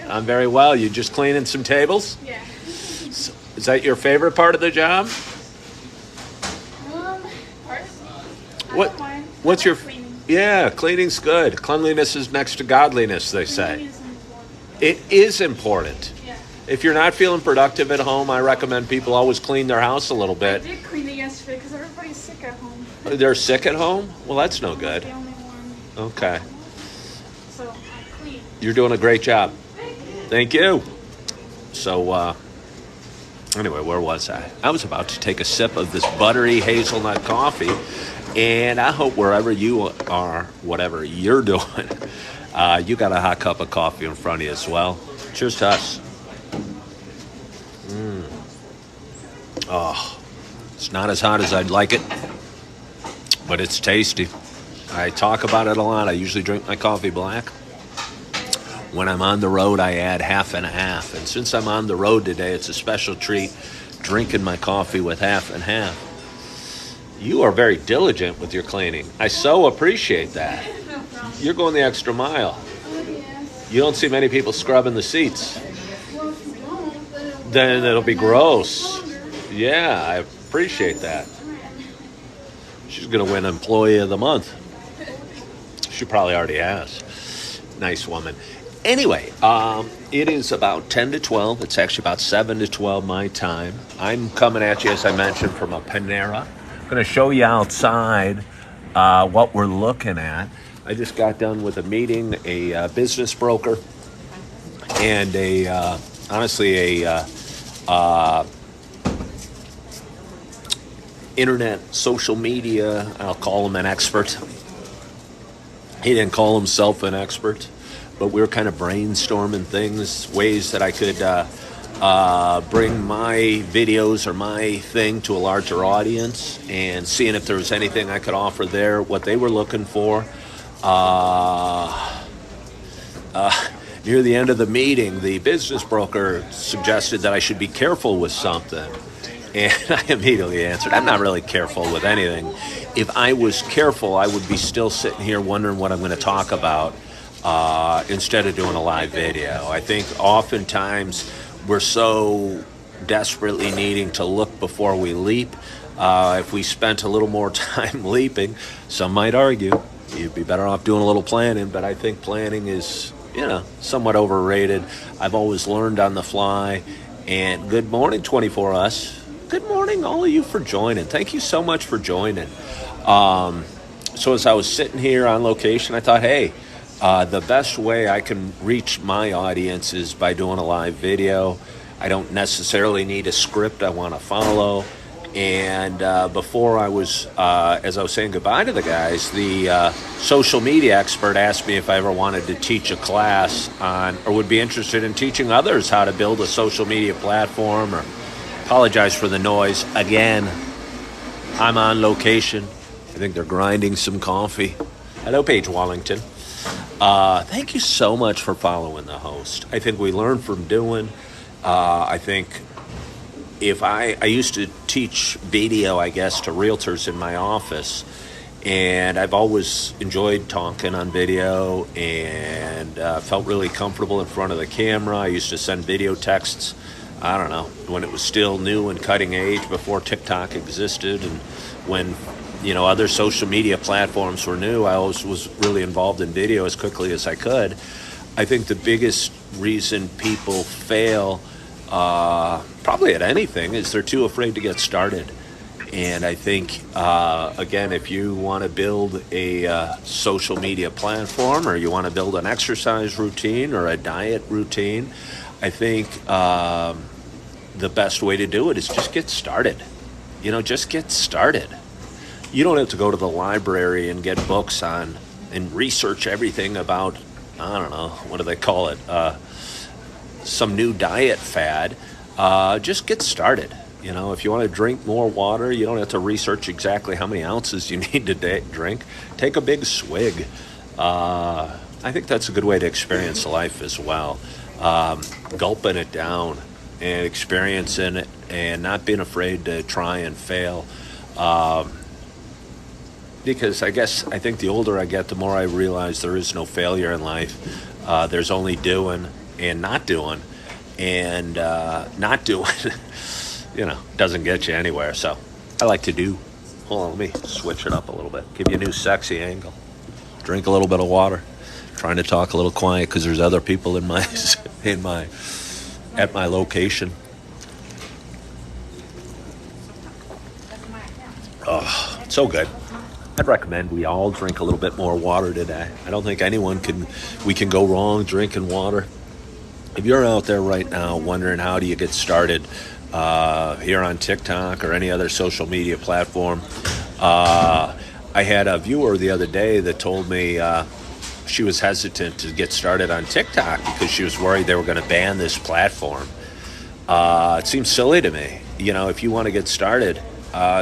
I'm very well. You just cleaning some tables? Yeah. So, is that your favorite part of the job? Personally, I What? don't mind. What's I your? like cleaning. Yeah, cleaning's good. Cleanliness is next to godliness, they say. Cleaning is important. It is important. Yeah. If you're not feeling productive at home, I recommend people always clean their house a little I bit. did clean it yesterday because everybody's sick at home. They're sick at home? Well, that's no I'm good. the only one. Okay. So I clean. You're doing a great job. Thank you. Thank you. So, anyway, where was I? I was about to take a sip of this buttery hazelnut coffee, and I hope wherever you are, whatever you're doing, you got a hot cup of coffee in front of you as well. Cheers to us. Oh, it's not as hot as I'd like it, but it's tasty. I talk about it a lot. I usually drink my coffee black. When I'm on the road, I add half and half. And since I'm on the road today, it's a special treat drinking my coffee with half and half. You are very diligent with your cleaning. I so appreciate that. No problem. You're going the extra mile. Oh, yes. You don't see many people scrubbing the seats. Well, if you don't, Then it'll be gross. longer. Yeah, I appreciate that. She's going to win Employee of the Month. She probably already has. Nice woman. Anyway, it is about 10 to 12. It's actually about 7 to 12 my time. I'm coming at you, as I mentioned, from a Panera. I'm going to show you outside what we're looking at. I just got done with a meeting, a business broker, and honestly, internet, social media, I'll call him an expert. He didn't call himself an expert, but we were kind of brainstorming things, ways that I could bring my videos or my thing to a larger audience, and seeing if there was anything I could offer there, what they were looking for. Near the end of the meeting, the business broker suggested that I should be careful with something. And I immediately answered, I'm not really careful with anything. If I was careful, I would be still sitting here wondering what I'm going to talk about instead of doing a live video. I think oftentimes we're so desperately needing to look before we leap. If we spent a little more time leaping, some might argue you'd be better off doing a little planning, but I think planning is, somewhat overrated. I've always learned on the fly. And good morning, 24us. Good morning, all of you, for joining. Thank you so much for joining. So as I was sitting here on location, I thought, hey, the best way I can reach my audience is by doing a live video. I don't necessarily need a script I want to follow. And before I was, as I was saying goodbye to the guys, the social media expert asked me if I ever wanted to teach a class on, or would be interested in teaching others how to build a social media platform. Or apologize for the noise. Again, I'm on location. I think they're grinding some coffee. Hello, Paige Wallington. Thank you so much for following the host. I think we learn from doing. I think if I used to teach video, I guess, to realtors in my office, and I've always enjoyed talking on video and felt really comfortable in front of the camera. I used to send video texts, I don't know, when it was still new and cutting edge, before TikTok existed, and when other social media platforms were new. I always was really involved in video as quickly as I could. I think the biggest reason people fail probably at anything is they're too afraid to get started. And I think, again, if you want to build a social media platform, or you want to build an exercise routine or a diet routine, I think the best way to do it is just get started. Just get started. You don't have to go to the library and get books on and research everything about, I don't know, what do they call it? Some new diet fad. Just get started. If you want to drink more water, you don't have to research exactly how many ounces you need to drink. Take a big swig. I think that's a good way to experience life as well. Gulping it down and experiencing it, and not being afraid to try and fail. Because I think the older I get, the more I realize there is no failure in life. There's only doing. and not doing, and not doing, doesn't get you anywhere. So I like to do. Hold on, let me switch it up a little bit. Give you a new sexy angle. Drink a little bit of water. Trying to talk a little quiet because there's other people in my at my location. Oh, so good. I'd recommend we all drink a little bit more water today. I don't think we can go wrong drinking water. If you're out there right now wondering how do you get started here on TikTok or any other social media platform, I had a viewer the other day that told me she was hesitant to get started on TikTok because she was worried they were going to ban this platform. It seems silly to me. If you want to get started,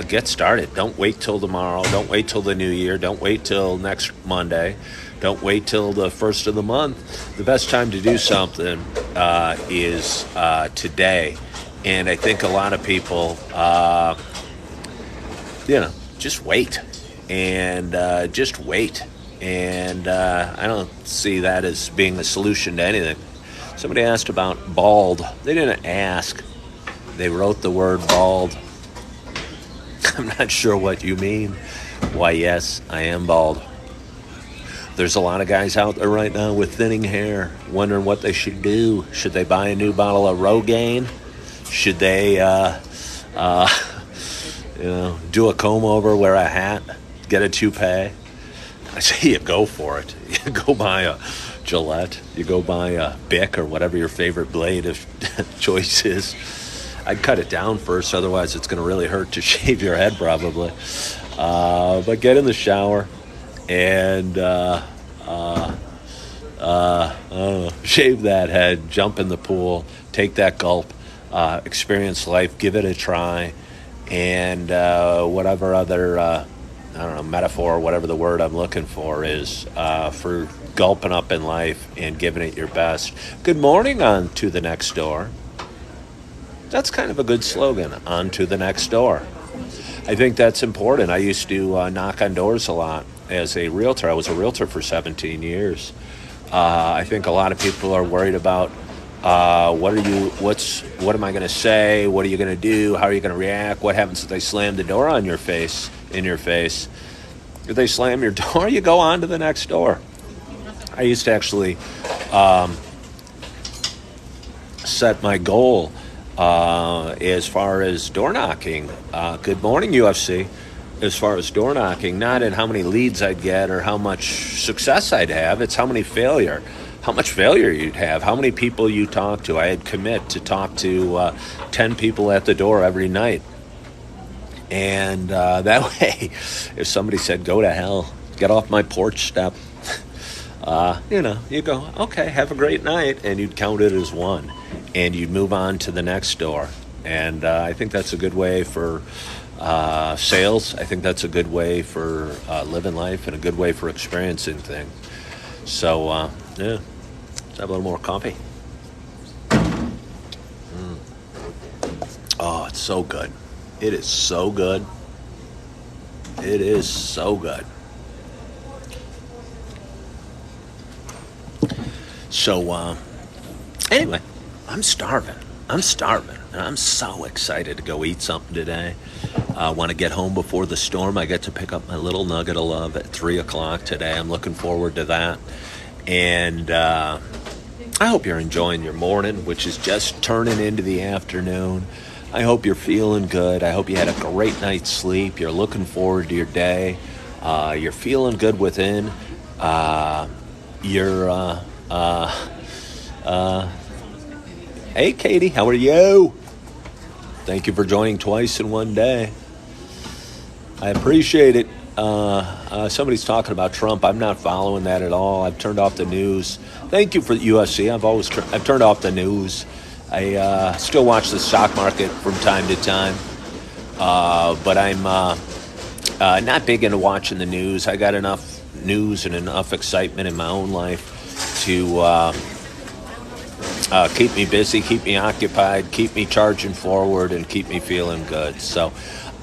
get started. Don't wait till tomorrow. Don't wait till the new year. Don't wait till next Monday. Don't wait till the first of the month. The best time to do something is today. And I think a lot of people, just wait. And just wait. And I don't see that as being the solution to anything. Somebody asked about bald. They didn't ask. They wrote the word bald. I'm not sure what you mean. Why, yes, I am bald. There's a lot of guys out there right now with thinning hair, wondering what they should do. Should they buy a new bottle of Rogaine? Should they, do a comb over, wear a hat, get a toupee? I say you go for it. You go buy a Gillette. You go buy a Bic or whatever your favorite blade of choice is. I'd cut it down first, otherwise it's going to really hurt to shave your head probably. But get in the shower and shave that head, jump in the pool, take that gulp, experience life, give it a try, and whatever other metaphor, whatever the word I'm looking for is for gulping up in life and giving it your best. Good morning, on to the next door. That's kind of a good slogan, on to the next door. I think that's important. I used to knock on doors a lot as a realtor. I was a realtor for 17 years. I think a lot of people are worried about what am I going to say? What are you going to do? How are you going to react? What happens if they slam the door in your face? If they slam your door, you go on to the next door. I used to actually set my goal as far as door knocking. Good morning, UFC. As far as door knocking, not in how many leads I'd get or how much success I'd have. It's how much failure you'd have, how many people you talk to. I had commit to talk to 10 people at the door every night. And that way, if somebody said, go to hell, get off my porch step, you go, okay, have a great night, and you'd count it as one. And you'd move on to the next door. And I think that's a good way for sales. I think that's a good way for living life and a good way for experiencing things. So, let's have a little more coffee. Oh, it's so good. It is so good. It is so good. So, anyway, I'm starving. And I'm so excited to go eat something today. I want to get home before the storm. I get to pick up my little nugget of love at 3 o'clock today. I'm looking forward to that. And I hope you're enjoying your morning, which is just turning into the afternoon. I hope you're feeling good. I hope you had a great night's sleep. You're looking forward to your day. You're feeling good within. Hey, Katie, how are you? Thank you for joining twice in one day. I appreciate it. Somebody's talking about Trump. I'm not following that at all. I've turned off the news. Thank you for the UFC. I've turned off the news. I still watch the stock market from time to time, but I'm not big into watching the news. I got enough news and enough excitement in my own life to keep me busy, keep me occupied, keep me charging forward, and keep me feeling good. So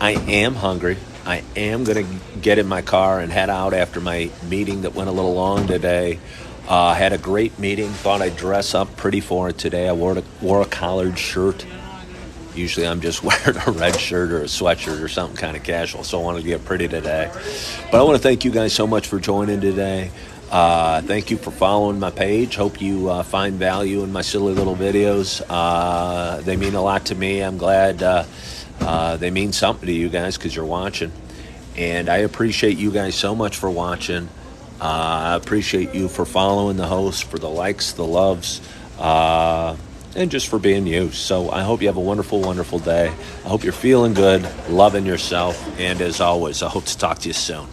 I am hungry. I am going to get in my car and head out after my meeting that went a little long today. Had a great meeting. Thought I'd dress up pretty for it today. I wore a collared shirt. Usually I'm just wearing a red shirt or a sweatshirt or something kind of casual, so I wanted to get pretty today. But I want to thank you guys so much for joining today. Thank you for following my page. Hope you find value in my silly little videos. They mean a lot to me. I'm glad they mean something to you guys because you're watching. And I appreciate you guys so much for watching. I appreciate you for following the host, for the likes, the loves, and just for being you. So I hope you have a wonderful, wonderful day. I hope you're feeling good, loving yourself, and as always, I hope to talk to you soon.